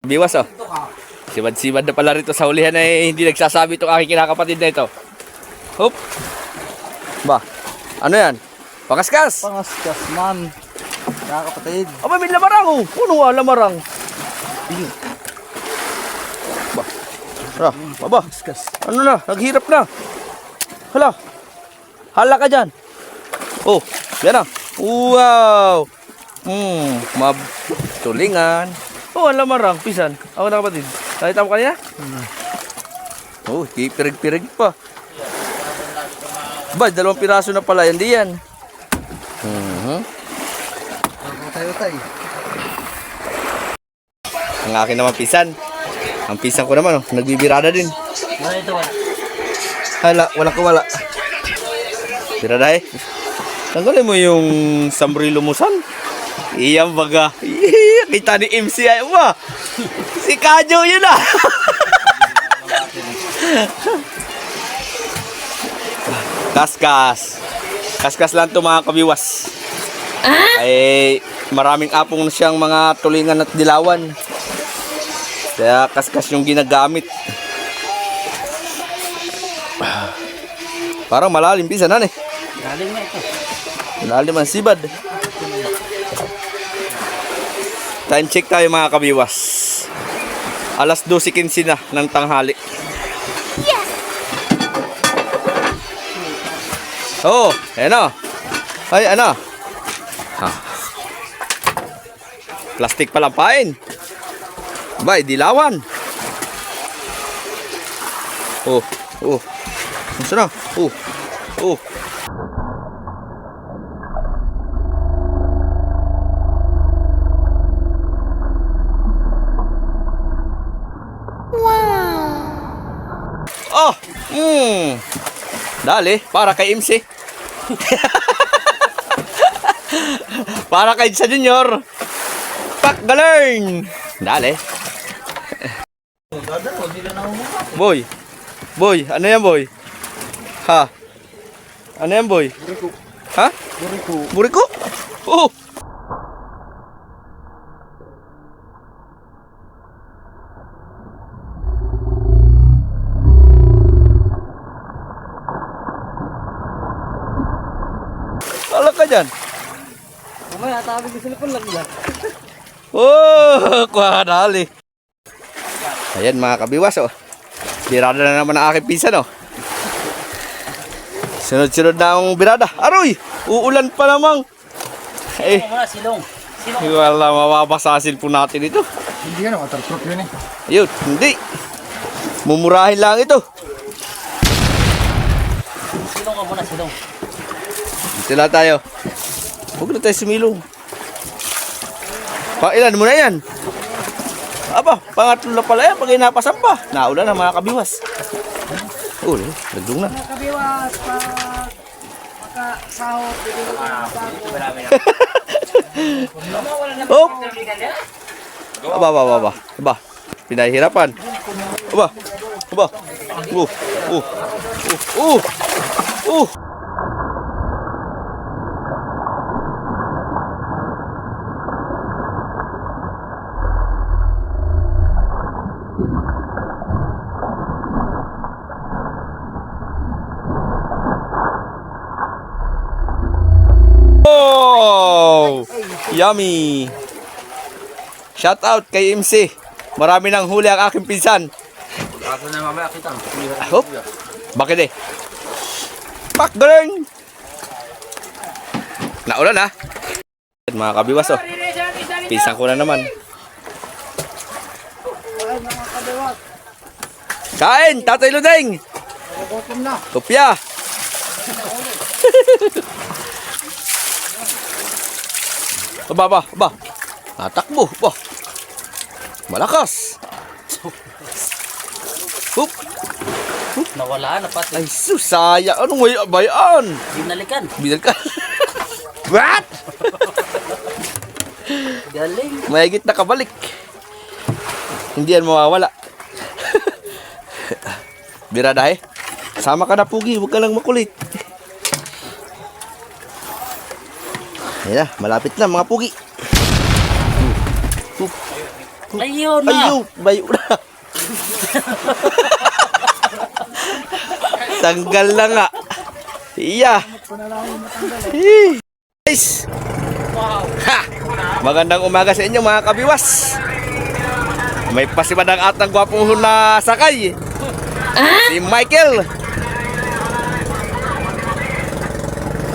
Biwas oh. Sibad-sibad na pala rito sa hulihan ay hindi nagsasabi itong aking kinakapatid na ito. Hop. Ba, ano yan? Pangaskas. Pangaskas man. Mga kapatid. Aba, may lamarang oh. Puno ah, lamarang. Ba. Hala, aba. Ano na, naghirap na. Hala. Hala ka dyan. Oh, yan ah. Wow. Tulingan. Oh, ang lamarang, pisan. Ako na kapatid. Nakita mo kanina? Oh, pirig-pirig pa. Ba, 2 piraso na pala yan diyan. Tayo. Ang akin naman pisan. Ang pisan ko naman, oh, nagbibirada din. Hala, wala. Birada eh. Tanggalin mo yung sambrilo mo san. Iyang baga. Kita ni MC ay ba? Si Kajo yun ah. Kaskas lang to mga kabiwas. Ay maraming apong siyang mga tulingan at dilawan. Kaya kaskas yung ginagamit. Parang malalim pisan eh. Galing na ito. Malalim ang sibad. Time check tayo mga kabiwas. Alas 12:15 na ng tanghali. Yes! Oh, ayan o. Ay, ano? Ha. Plastic palampain. Bay, dilawan. Oh. Masa na? Oh. Oh, dali, para kay MC. Para kay sa junior. Pak galern. Dali. Boy, ano yan boy? Ha? Ano yan boy? Buriko. Ha? Buriko? Oh. Ala ka dyan? Mamaya, tabi ko sila lang yan. Oh, kuha dali. Ayan mga kabiwas oh. Birada na naman ang aking pinsan oh. Sunod-sunod na ang birada. Aroy! Uulan pa namang. Eh, Silong. wala mababasasin po natin ito. Hindi yan, waterproof yun eh. Ayun, hindi. Mumurahin lang ito. Silong ka muna, silong. Dito na tayo. Huwag na tayo sumilong. Ilan mo na yan? Aba, pangatlo na pala yan pag inapasan pa. Naulan na mga kabiwas. Oh, nagdung na. Mga kabiwas, makasahod, bigyan ko ng Oh! Aba. Pinahihirapan. Aba. Oh! Yummy! Shout out kay MC. Marami nang huli ang aking pinsan. Kaso na mamaya kita. Hop! Bakit eh? Pak galern! Naulan ha? Mga kabiwas oh. Pinsan ko na naman. Ay, mga kabiwas. Kain! Tatay Ludeng! Nagutom na. Kopya! Aba. Natakbo. Ba. Malakas. Hup. Nawala na pati. Ay, susaya. Anong may abayan? Binalikan. Binal ka. What? Galing. Mahigit na kabalik. Hindi yan mawawala. Birada eh. Sama ka na, Pugi. Huwag ka lang makulit. Ayan na, malapit na mga Pugi. Ayun na. Ayun, bayo na. Tanggal na nga. Iya. Guys. Ha! Magandang umaga sa inyo mga kabiwas. May pasimadang atang gwapong na sakay. Si Michael.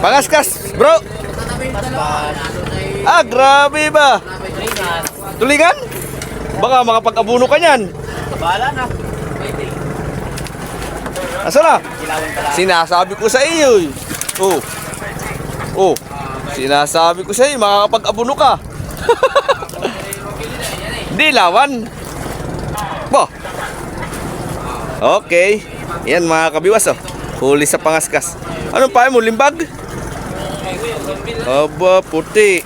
Pangaskas, bro. Ah, grabe ba? Tulingan? Baka makapag-abuno ka niyan. Bahala na. Asa na? Sinasabi ko sa iyo. Oh. Oh. Sinasabi ko sa iyo, makakapag-abuno ka. Di lawan. Bo. Okay. Yan mga kabiwas oh. Huli sa pangaskas. Anong pahay mo? Limbag? Aba, puti.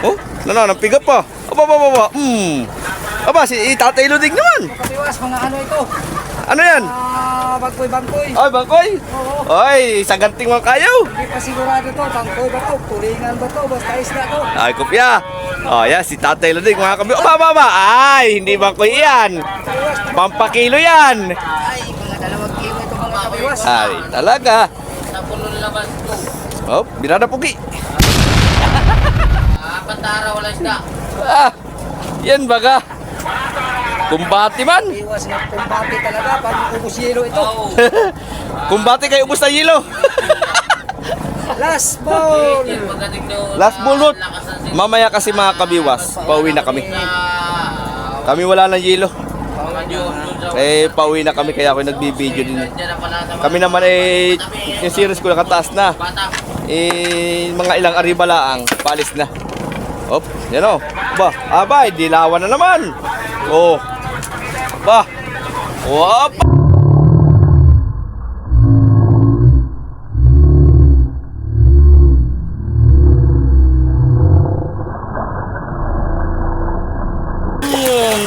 Oh, nananampiga pa. Aba. Aba, si Tatay Luding naman. Kabiwas, mga ano ito? Ano yan? Bangkoy. Ay, bangkoy? Ay, saganting mga kayo. Hindi pa sigurado to. Bangkoy ba to? Tulingan ba to? Basta isla to. Ay, kopya. Oh, yan, si Tatay Luding, mga kabi. Aba. Ay, hindi bangkoy yan. Pampakilo yan. Ay, mga 2 kilo ito mga kabiwas. Ay, talaga. Napulo laban to. Oh, birada pugi. Pantara, wala isda. Ah, yan baga. Kumbati man. Iwas na kumbati talaga. Pag ubus yelo ito. Kumbati kay ubos na yelo. Last ball. Last bullet. Mamaya kasi mga kabiwas, pauwi na kami. Kami wala ng yelo. Eh, pauwi na kami kaya ako nagbibideo din. Kami naman eh, yung series ko nakataas na. Eh, mga ilang aribalaang, palis na. Op, yan o. Ba, abay, dilawan na naman. Oh. Ba. Op.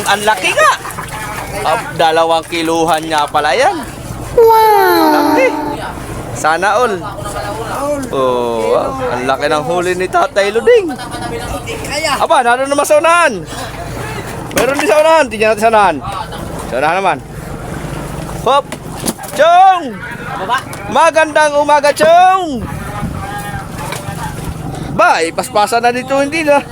Ang laki nga. 2 kiluhan nga pala yan. Wow. Laki. Sana all. Oh, ang laki ng huli ni Tatay Luding. Aba, naroon naman sa unahan. Meron din sa unahan. Tingnan natin sa unahan. Sa unahan naman. Hop. Chong! Magandang umaga, Chong! Ba, ipaspasan na dito, hindi na.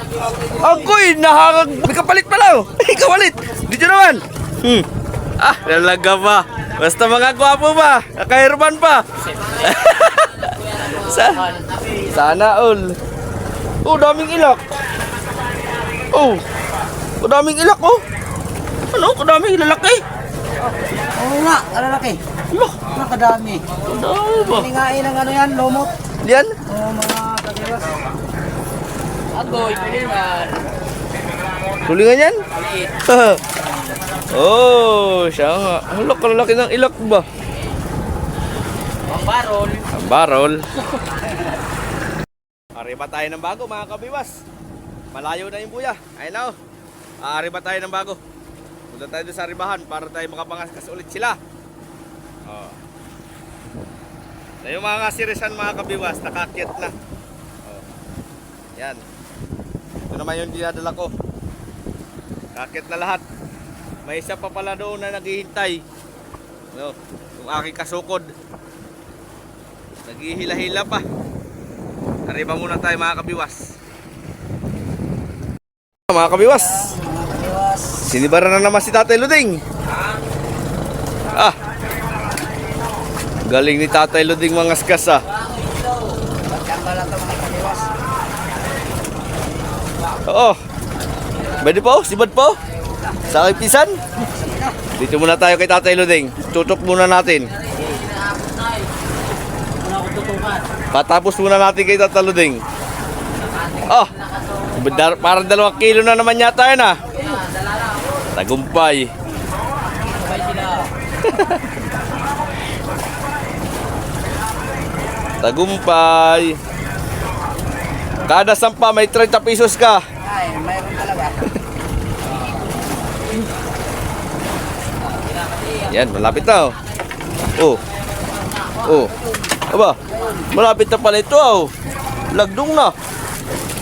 Agoy, nahangag. May kapalit pala. May kapalit. Dito naman. Ah, talaga ba? Basta mga gwapo ba? Nakaherban pa. Sana all. Oh, daming ilak. Oh, daming ilak oh. Ano? Kadaming lalaki. Oo nga, lalaki. Loh, Nakadami. dami ba? Tingain ng ano yan, lomot. Yan? Oo, mga kabiwas. Agoy, tulingan. Tulingan yan? Oh, siya nga. Ang lalaki ng ilak ba? Ang barol. Ang barol. Ariba tayo ng bago mga kabiwas. Malayo na yung buya. Ayun na oh. Ariba tayo ng bago. Punta tayo doon sa ribahan para tayo makapangaskas ulit sila. Oh. Na yung mga sirisan mga kabiwas, nakakyat na. Oh. Yan. Ito naman yung dinadala ko. Nakakyat na lahat. May isa pa pala doon na naghihintay. No, yung aking kasukod. Naghihila-hila pa. Arriba muna tayo mga kabiwas. Mga kabiwas. Sinibara na naman si Tatay Luding. Ah. Galing ni Tatay Luding mangaskas ah. Oo. Pwede po? Sibad po? Sa aking pisan? Dito muna tayo kay Tatay Luding. Tutok muna natin. Patapos muna natin kay Tatay Luding. Oh, parang 2 kilo na naman yata yun ah. Tagumpay. Tagumpay. Kada sampa may 30 pesos ka. Ay, mayroon talaga. Yan, malapit na oh. Oh. Oh. Aba, malapit na pala ito oh. Lagdong na.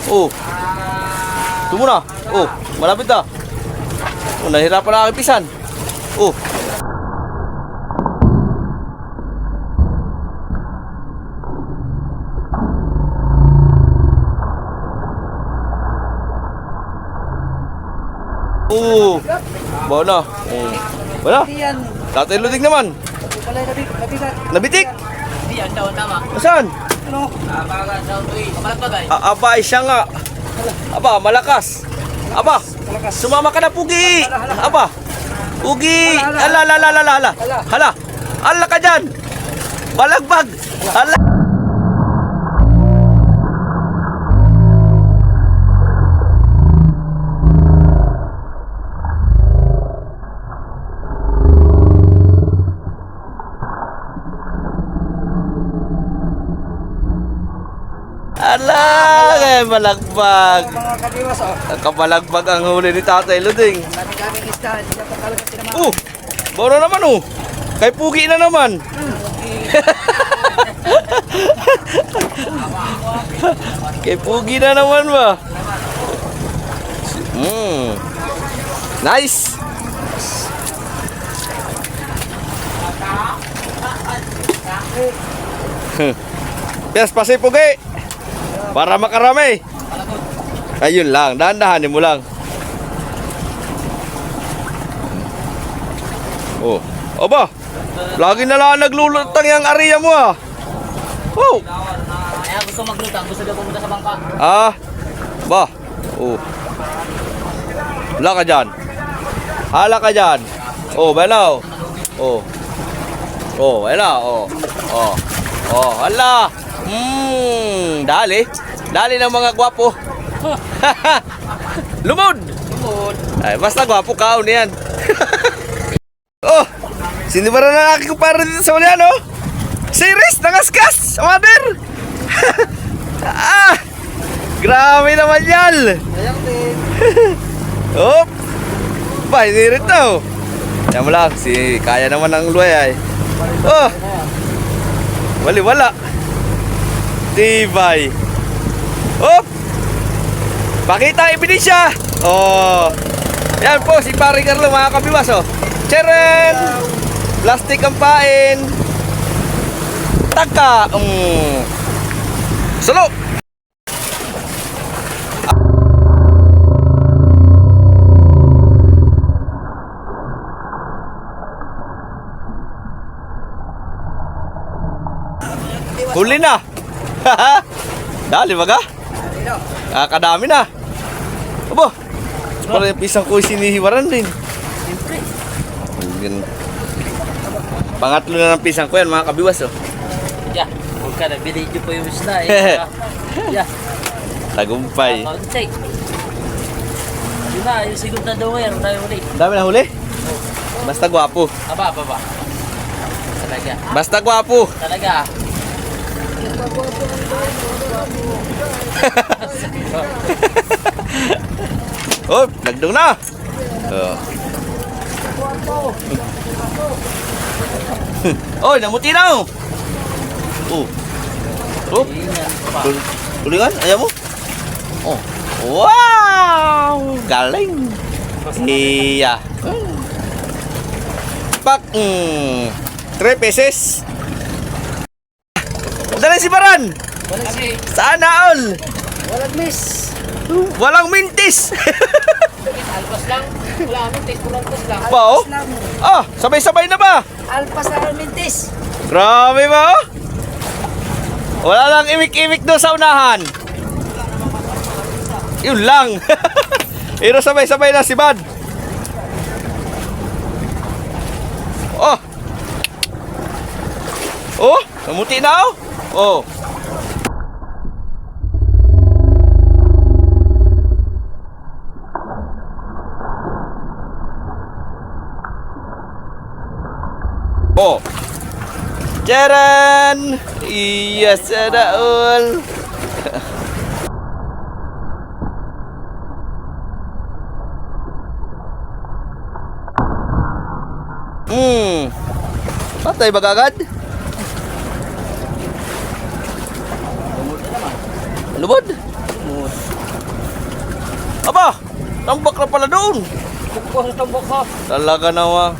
Oh. Ito muna. Oh, malapit na. Oh, nahirapan na aking pisan. Oh. Oh. Bono. Oh. Wala. Hindi yan. Tatay Luding naman. Ito pala nabigat. Nabitik. Hindi, ang daw tama. Saan? Ano? Baga daw ito eh. Kamalagpagay. Aba, siya nga. Aba, malakas. Aba, Malakas. sumama ka na, Pugi. Aba, Pugi. Hala, Hala. Hala. Hala ka dyan. Balagbag. Hala. Ala, balagbag. Mga kabiwas, oh. Kabalagbag ang huli ni Tatay Luding. Daming isda. Hindi na pagkalagat sinama. Boro naman Kay Pugi na naman. Kay Pugi na naman ba? Nice. Yes, pasi Pugi. Para makarami. Ayun lang, dahan-dahanin mo lang. Oh. Aba, lagi na lang naglulutang yung area mo ah. Oh. Kaya gusto maglutang, gusto daw pumunta sa bangka. Ah. Ba. Oh. Hala ka dyan. Hala ka dyan. Oh, balaw. Oh. Oh, hala. Oh. Oh. Oh, hala. Dali. Dali ng mga gwapo. Lumod. Ay, basta gwapo ka yan. Oh, sinibara na aking kumpara dito sa ulian, oh. Series, nangaskas, mother. Ah, grabe naman yan. Sayang din. Op, ba, hindi rin to. Yan mo lang, kaya naman ng luway ay. Oh, wala. Tibay. Op, pakita ang ebidensya. Oh, yan po, si Pare Carlo, mga kabiwas, oh. Cheren! Plastic ang pain. Taka! Solo! Huli na! Dali baga? Kadami na. Abo! Para yung pisang ko sinihiwaran din. Pangatlo na ng pisang ko yan, mga kabiwas, oh. Yeah, huwag ka na, binidyo po yung isda eh. Yeah. Tagumpay. Check. Yun na, yung sigod na daw ngayon, tayo ulit. Dami na huli? Basta gwapo. Aba. Talaga. Basta gwapo. Talaga. Oh, nagdong na. Oh. Oh, namuti na, oh. Oh. Oh. Tulingan, ayaw mo? Oh. Wow! Galing. Iya. Pak. 3 pesos. Dali si Baran. Sana all. Walang miss. Walang mintis. Alpas lang. Wala kami, take kulantos lang. Ba, oh? Lang. Ah, sabay-sabay na ba? Alpas na mintis. Grabe ba, oh? Wala lang imik-imik doon sa unahan. Yun lang. Pero sabay-sabay na si Bad. Oh. Oh, namuti na, oh. Oh. Oh. Jaran. Iya, sadaul. Patay ba kagad? Lubod? Aba, tambak na pala doon. Bukos sa tumbok ko. Talaga naman.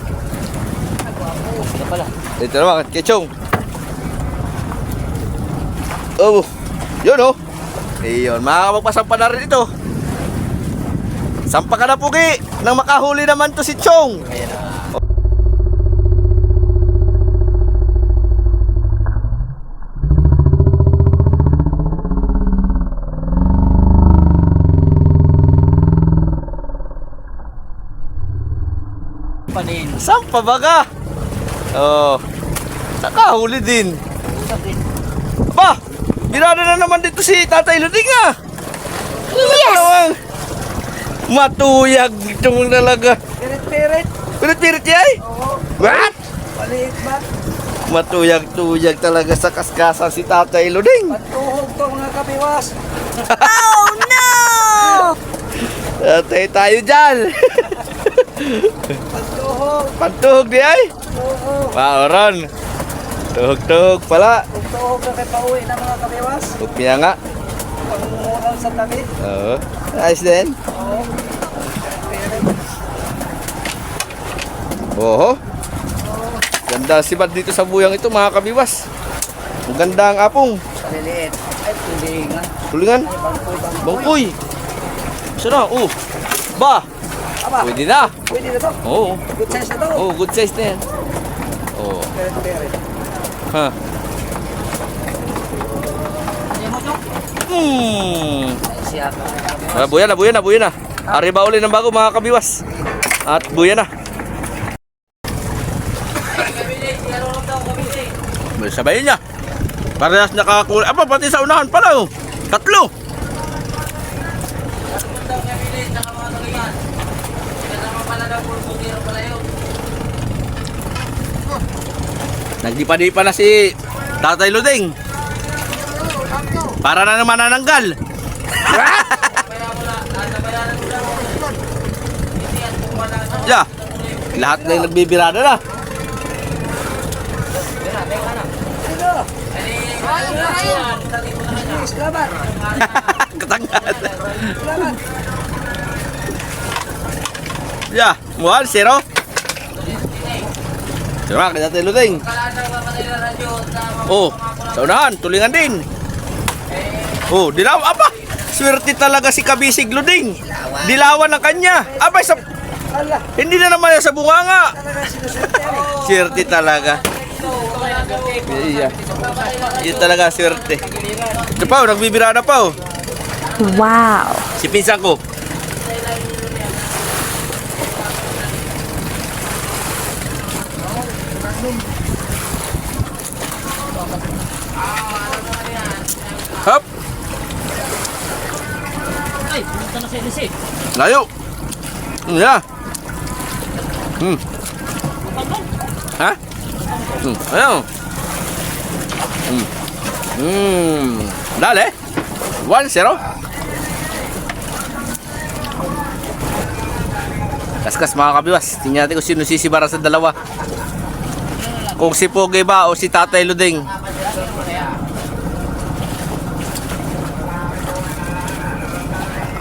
Ito pala. Ito naman, Kechong. Oh, yun oh. Ayun, makakapagpasampa na rin ito. Sampa ka na, Pugi. Nang makahuli naman to si Chong. Ayan na. Panin. Sampa baga. Oh, nakahuli din. Aba, birada na naman dito si Tatay Luding ah. Yes! Matuyag itong talaga. Pirit-pirit. Pirit-pirit yay? Oo. What? Maliit ba? Matuyag-tuyag talaga sa kaskasan si Tatay Luding. Patuhog to mga kabiwas. Tatay tayo dyan. Patuhog. Pantuhog di ay? Oo. Wow, Ron. Tuhog-tuhog pala. Pagtuhog na kay pauwi ng mga kabiwas. Upya nga. Pagmumural sa tabi. Oo. Nice din. Oo. Pirit. Oho. Ganda sibad dito sa buyang ito mga kabiwas. Ang ganda ang apong. Maliliit. Ay, tulingan. Tulingan. Bangkoy. Bangkoy. Sana. Oh. Ba. Aba, Pwede na. pwede na to. Oo. Good size na to. Oh, good size na yan. Oh. Pirit-pirit. Ha. Ano mo, Chok? Siya. Buya na. Ari ba uli ng bago mga kabiwas. At buya na. Sabayin niya. Parehas nakakuli. Apa, pati sa unahan pala oh. Tatlo. Nagdipa-dipa na si Tatay Luding. Para na naman nananggal. Ya, lahat na yung nagbibirada na. Salamat. Katanggad. Salamat. Ya, mual, zero. Sarap, kaya Tatay Luding. Oh, sa unahan, tulingan din. Oh, dilaw, apa? Swerte talaga si Kabisig Luding. Dilawan ang kanya. Aba, sa... Ala, Hindi na naman yan sa bunganga. talaga sinuswerte yan eh. Swerte talaga. Iya. Yun talaga, swerte. Ito pa, nagbibirada pa. Wow. Si pinsan ko. Hop, Ay, pumunta na sa LC. layo. Yeah. Ha? Ayaw. Dale. 1-0. Kaskas mga kabiwas. Tingnan natin kung sino sisibara sa dalawa. Kung si Pogi ba o si Tatay Luding.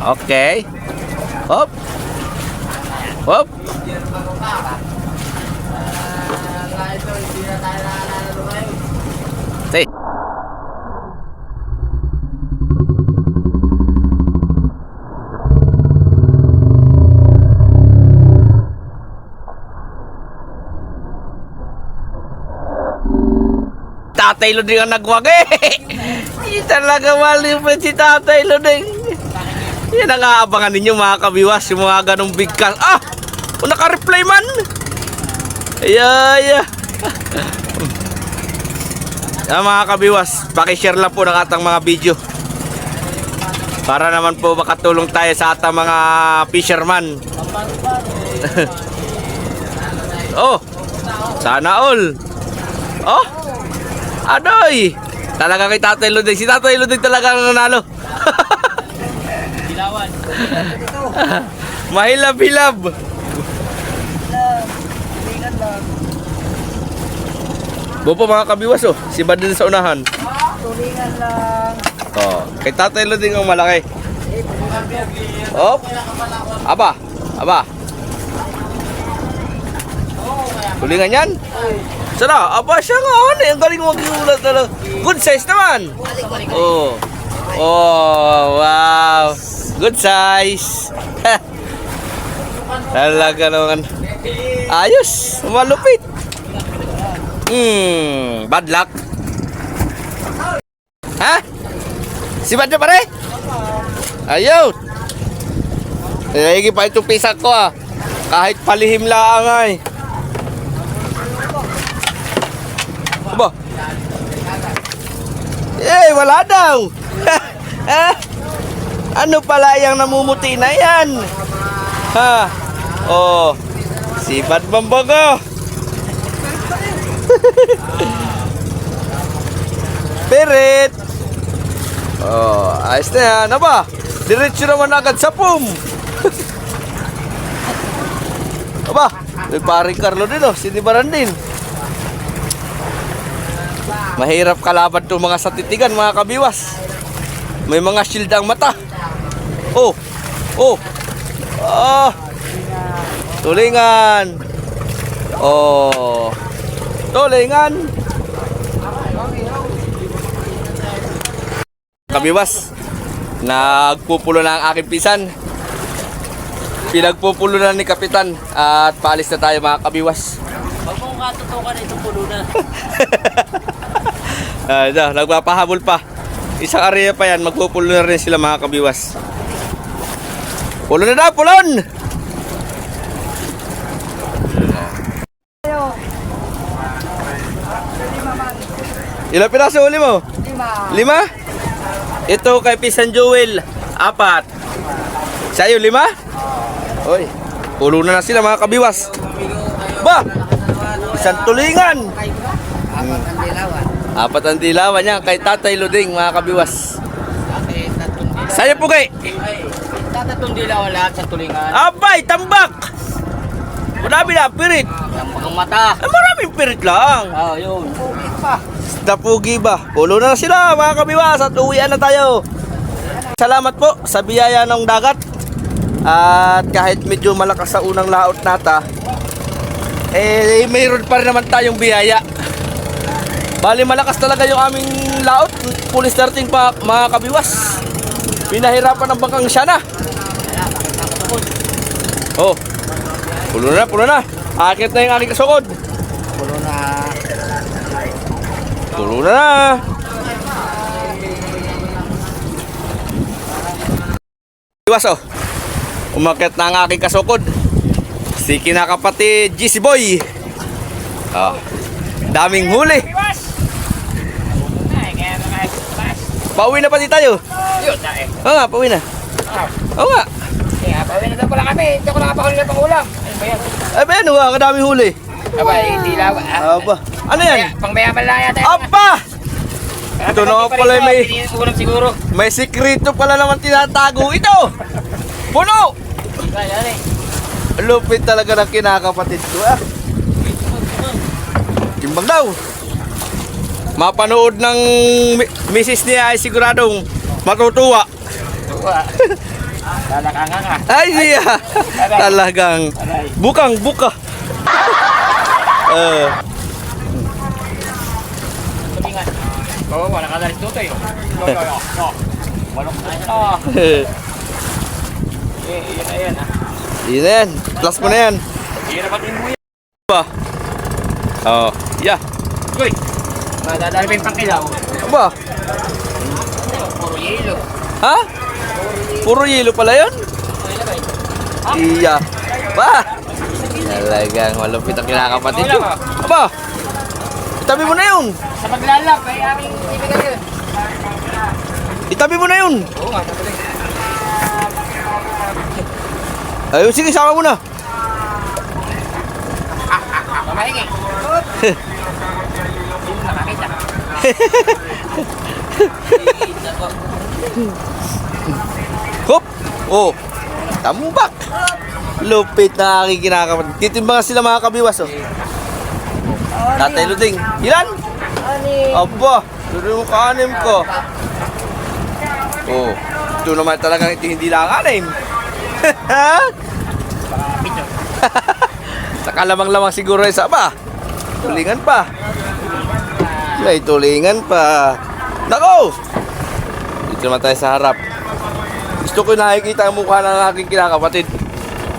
Okay. Hop. Hop. Say. Tatay Luding ang nagwag eh. Hindi talaga mali pa si Tatay Luding. Yan ang aabangan ninyo mga kabiwas, yung mga ganong bigkas. Ah! Kung naka-reply man! Ay. Mga kabiwas, pakishare lang po ng atang mga video. Para naman po makatulong tayo sa atang mga fisherman. Oh! Sana all! Oh! Adoy! Talaga kay Tatay Luding. Si Tatay Luding talaga ang nanalo. Dilawan. Mahilab-hilab. Tulingan lang. Bopo mga kabiwas oh. Si Bad din sa unahan. Tulingan lang. Oh, kay Tatay Luding ang malaki. Eh, tulingan lang. Op. Aba. Tulingan yan? Sana, aba siya nga, ano, ang galing mag-iulat talaga. Good size naman. Oh. Oh, wow. Good size. Talaga naman. Ayos, malupit. Bad luck. Ha? Si Bad na pare? Ayun. Higi pa itong pisak ko ah. Kahit palihim lang ay. Aba. Wala daw. Ano pala yung namumuti na yan? Ha? Oh. Si Bad Bambaga. Pirit. Oh, ayos na yan. Aba, diretso naman agad sa pum. Aba, may paring Carlo din oh. Sinibaran din. Mahirap kalaban itong mga satitigan, mga kabiwas. May mga shield ang mata. Oh, oh. Ah, tulingan. Oh, tulingan. Kabiwas, nagpupulo na ang aking pisan. Pinagpupulo na ni Kapitan at paalis na tayo mga kabiwas. Huwag mong katutukan itong pulo na. Nagpapahabol pa. Isang area pa yan, magpupulo na rin sila mga kabiwas. Pulo na daw, pulon! Ilang piraso uli mo? 5. Ito kay Pisan Joel, 4. Sa'yo, 5? Oy, pulo na sila mga kabiwas. Ba! Isang tulingan. 4 ang dilawan niya kay Tatay Luding mga kabiwas. Sa'yo po kay? Tatatong dilaw lahat sa tulingan. Abay, tambak! Marami na, pirit. Ang mata. Maraming pirit lang. Oh, yun. Dapugi ba? Pulo na sila mga kabiwas at uwian na tayo. Salamat po sa biyaya ng dagat. At kahit medyo malakas sa unang laot nata, mayroon pa rin naman tayong biyaya. Bali malakas talaga yung aming laot. Full starting pa mga kabiwas. Pinahirapan ng bangkang siya na. Oh, pulo na, pulo na. Akit na yung aking kasukod. Pulo na. Pulo na. Iwas oh. Umakyat na ang aking kasukod. Si kinakapatid GC Boy. Oh. Daming huli. Pauwi na pati tayo. Oo nga, pauwi na. Oo nga. Kaya, pawin na daw pala kami. Hindi ako nakapahuli na pangulam. Ano ba yan? Ay ba yan, kadaming huli. Aba, dilaw. Aba. Ano yan? Pangbayaman lang yata. Aba! Ito naman pala Ulam siguro. may sikreto pala naman tinatago ito. Puno! Lupit talaga ng kinakapatid ko ah. Timbang daw. Mapanood ng misis niya ay siguradong matutuwa. Lalakangan ka. Ay siya. Talagang bukang buka. Tulingan. Oo, wala ka dalit tutoy. Walong yun na yan. Yun na yan. Plus mo na yan. Hirap at yung buya. Ba? Oh, yeah. Uy! Madadali pa yung pangkilaw. Ba? Puro yelo. Ha? Puro yelo pala yun? Iya. Ba? Talagang malupit ang kinakapatid ko. Aba? Itabi mo na yun. Sa paglalap, ay aming ibigay yun. Itabi mo na yun. Oo nga, tapos Ayun, sige, sama mo na. mamahingi. Hindi mo nakakita. Hop! Oh! Tambak! Lupit na aking kinakapatid. Titimbangan sila mga kabiwas, oh. Tatay Luding. Ilan? Aba! Tuloy mo ka-anim ko. Oh. Ito naman talagang ito hindi lang anim. Nakalamang-lamang siguro isa pa. Tulingan pa. May tulingan pa. Nako! Dito naman tayo sa harap. Gusto ko nakikita ang mukha ng aking kinakapatid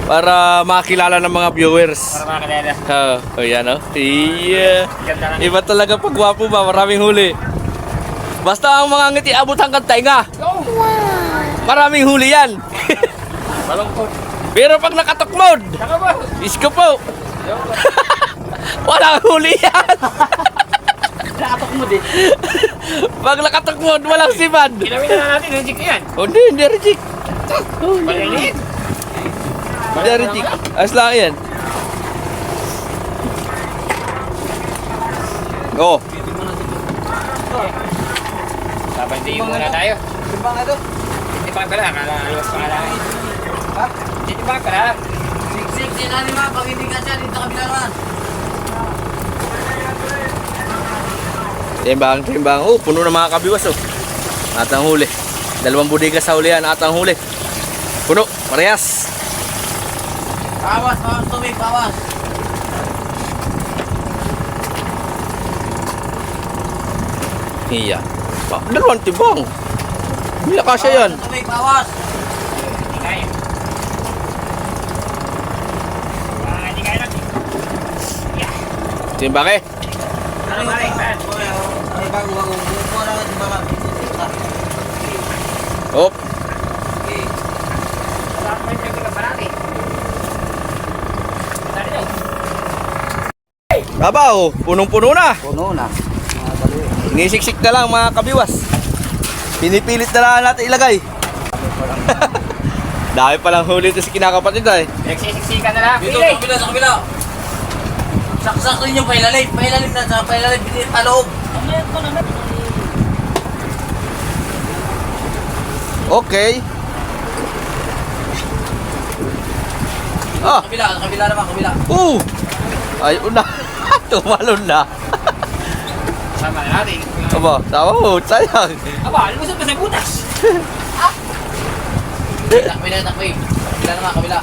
para makilala ng mga viewers. Para makakilala. Yan o. Iya. Ganda lang. Iba talaga pag gwapo ba, maraming huli. Basta ang mga ngiti abot hanggang tainga. Maraming huli yan. Malungkot. Pero pag nakatok mode, Saka ba? isko po. Walang huli yan. Nakatok mo din. Pag nakatok mode, walang siman. Ginawin na natin, reject yan. Oh, hindi reject. Malinit. Hindi reject. Ayos lang yan. Oh, Dapat hindi muna tayo. Timbang ito. Hindi pa ka lang. Alas pa ka lang. Ha? Hindi pa ka lang. Siksik, sinani mga pag hindi ka siya, dito kabila naman. timbang. Oh, puno na mga kabiwas oh. At ang huli. 2 budiga sa hulihan at ang huli. Puno, parehas. Bawas, tubig, bawas. Iya. 2 timbang. Hindi kasya yan. Tubig, bawas. Hindi kaya. Hindi kaya natin. Timbang eh. Ano ba rin? Ay, bago, buko lang ang timbangan. Oh, Saan mo yung pinagkita pa natin? Saan ito? aba oh, punong-puno na. Puno na. Inisiksik na lang mga kabiwas. Pinipilit na lang natin ilagay. Dahil palang huli ito si kinakapatid eh. Nagsisiksikan na lang. Dito, Pili! sa kabila, sa kabila. Saksak rin yung pailalim. Pailalim na, sa pailalim, pinili pa loob. Okay. Ah, Sa kabila naman, kabila. ay una. Tumalon na. Sama na natin. Aba, tama mo, sayang. Aba, lumusot ka sa butas. Takbi. Kabila naman, kabila.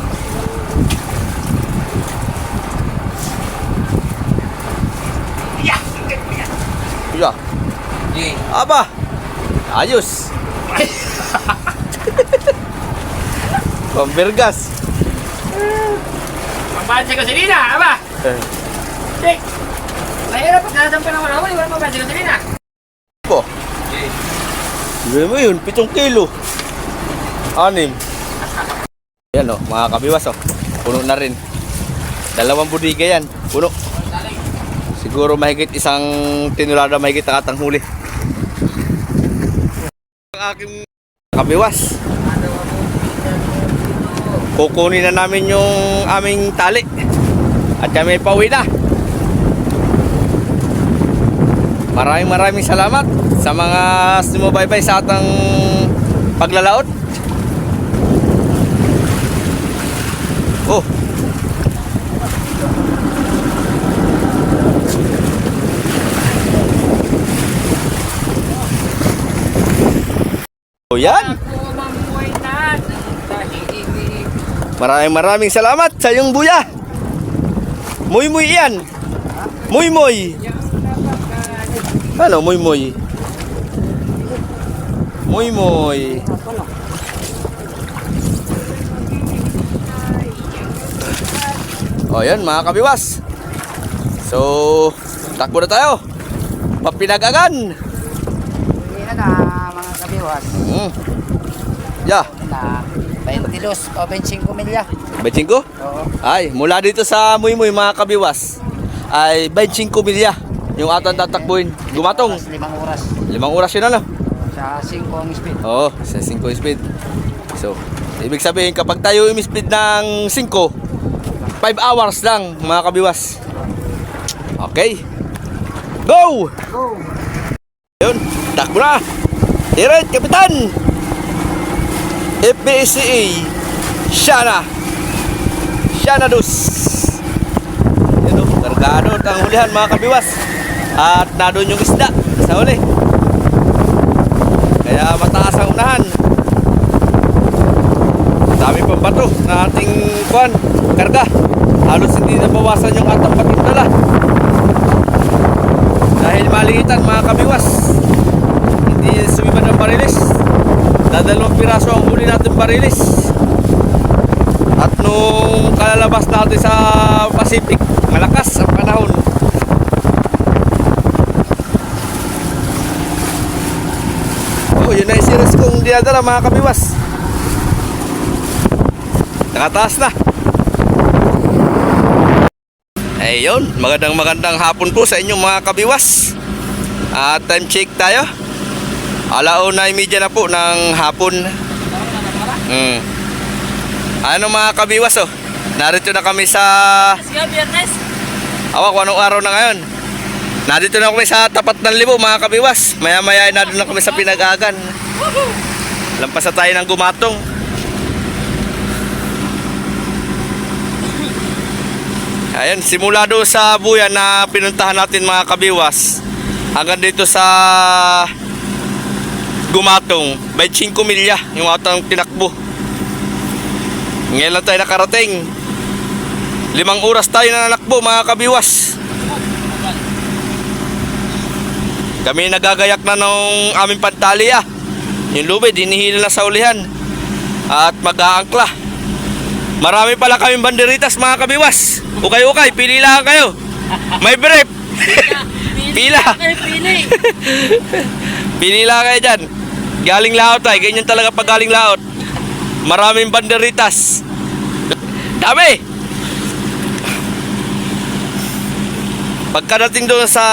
Yeah! Yeah. Sige. Aba, ayos. Pambergas. Pambayad sa gasolina, aba! Dik! Mahirap pag nasa pa naman ako, wala pambayad sa gasolina. Po. Gawin mo yun, 7 kilo. 6. Yan o, mga kabiwas o. Puno na rin. 2 budiga yan. Puno. Siguro mahigit isang tinulada, mahigit ang atang huli. Ang aking kabiwas. Kukunin na namin yung aming tali. At kami pauwi na. Maraming salamat sa mga sumubaybay sa atang paglalaot. Oh. Oh, yan. Maraming salamat sa iyong buya. Muy yan. Muy. Ano, muy. O yan mga kabiwas. So, takbo na tayo. Papinagagan. Hindi na mga kabiwas. Yeah. Na 22 o 25 milya. 25? Oo. Ay, mula dito sa Muy mga kabiwas ay 25 milya yung atang tatakbuhin. Gumatong. 5 oras. 5 oras yun ano? Sa 5 ang speed. Oo, sa 5 speed. So, ibig sabihin kapag tayo speed ng 5, 5 hours lang mga kabiwas. Okay. Go! Go! Yun, takbo na. Direct, Kapitan! FBSCA Shana Dos. Ito, kargado at ang hulihan mga kabiwas. At nadon yung isda sa huli. Kaya mataas ang unahan. Dami pang bato na ating karga. halos hindi nabawasan yung atang patindala. Dahil maliitan mga kabiwas. Hindi sumibad ang barilis. Dadalawang piraso ang huli natin barilis. At nung kalalabas natin sa Pacific, malakas ang panahon. Oh, yun na yung series kong dinadala mga kabiwas. Nakataas na. Ayun, magandang hapon po sa inyong mga kabiwas. Time check tayo. 1:30 na po ng hapon. Ano mga kabiwas, oh, narito na kami sa Sige, Biyernes. kung anong araw na ngayon. Nandito na kami sa tapat ng Libo mga kabiwas. Maya-maya na doon na kami sa Pinag-agan. Lampas na tayo ng Gumatong. Ayan, simula doon sa buyan na pinuntahan natin mga kabiwas hanggang dito sa Gumatong, by 5 milya yung atang tinakbo. Ngayon lang tayo nakarating. 5 oras tayo na nanakbo mga kabiwas. Kami nagagayak na nung aming pantalya. Yung lubid, hinihila na sa ulihan. At mag-aangkla. Marami pala kaming banderitas mga kabiwas. Ukay-ukay, pili lang kayo. May brief. Pila. Pili. Pili lang kayo dyan. Galing laot ay, ganyan talaga pag galing laot. Maraming banderitas. Dami. Pagkadating doon sa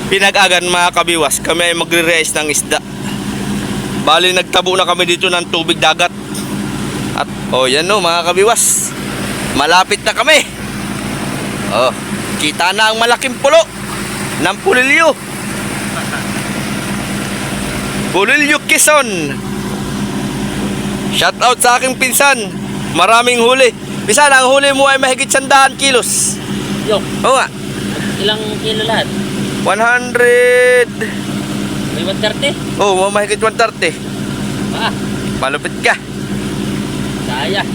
Pinag-agan mga kabiwas, kami ay magre-race ng isda. Bali nagtabo na kami dito ng tubig dagat. At yan no mga kabiwas, malapit na kami. Kita na ang malaking pulo ng Pulilyo. Pulilyo, Quezon. Shout out sa aking pinsan. Maraming huli. Pinsan, ang huli mo ay mahigit 100 kilos. Yok, Oo nga. ilang kilo lahat? 100. May 130? Oh, mahigit 130. Malupit ka. Saya.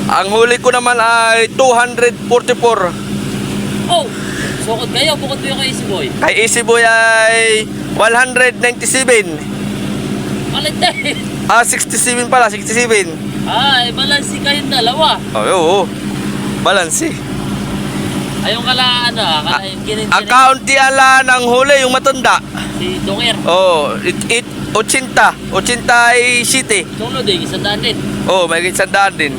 Ang huli ko naman ay 244. Oh! Sukot kayo, bukod mo yung kay Easy Boy. Kay Easy Boy ay 197. Malinte! 67 pala, 67. Ay, balansi kayong dalawa. Oo. Balansi. Ayong kala, yung ginin Ang kaunti ala ng huli, yung matanda. si Donger. Oh, 80. 80 ay city. Tunod eh, 100 din. Oh, may 100 din.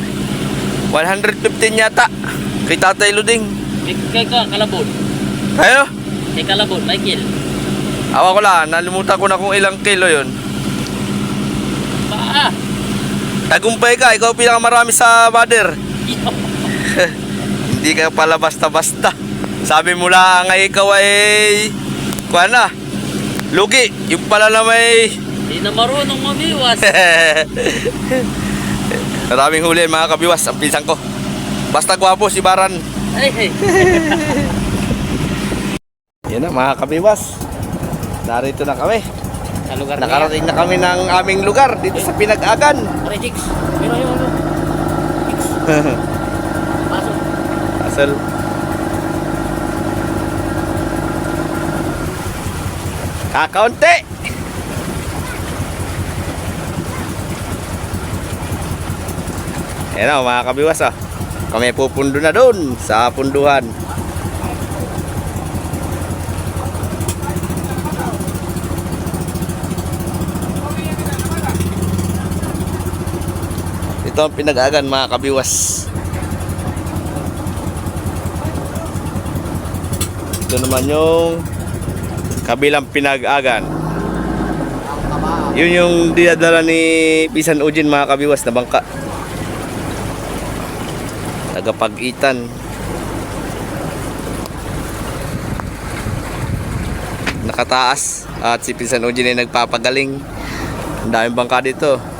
115 yata. Kay Tatay Luding. Kay Kalabon. Kayo? Kay Kalabon, Michael. Awa ko lang, nalimutan ko na kung ilang kilo yon. Tagumpay ka, ikaw pinakamarami sa mother. Hindi ka pala basta-basta. Sabi mo lang ay ikaw ay kuha na, lugi. Yung pala na may Hindi na marunong mamiwas. maraming huli mga kabiwas ang pinsan ko. Basta gwapo si Baran. Ay. Yan na mga kabiwas. Narito na kami. Sa lugar Nakarating na kami ng aming lugar dito sa Pinag-agan. Aray, Chicks. Pero yun. Chicks. Pasok. Asal. Kakaunti. Ayan o mga kabiwas ah. Kami pupundo na doon sa punduhan. Ito ang Pinag-agan mga kabiwas. Ito naman yung kabilang Pinag-agan. Yun yung dinadala ni Pisan Ujin mga kabiwas na bangka. Tagapag-itan. Nakataas at si Pisan Ujin ay nagpapagaling. Ang daming bangka dito.